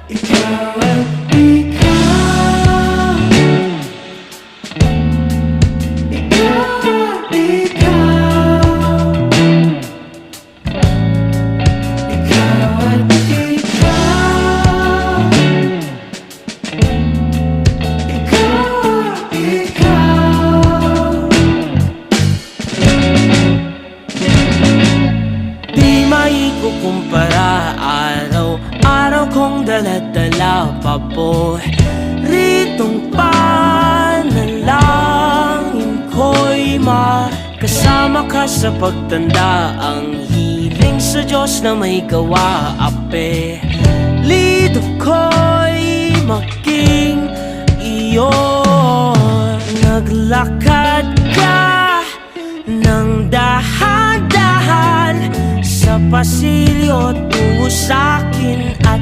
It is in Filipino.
ikaw at ikaw, ikaw at ikaw, ikaw at ikaw, ikaw at ikaw. Di maikukumpara, araw-araw kong dala-dala paboritong panalangin ko'y makasama ka sa pagtanda. Ang hiling sa Diyos na may gawa, apelido ko'y maging iyo. Naglakad ka ng dahan-dahan sa pasilyo tungo sa'kin at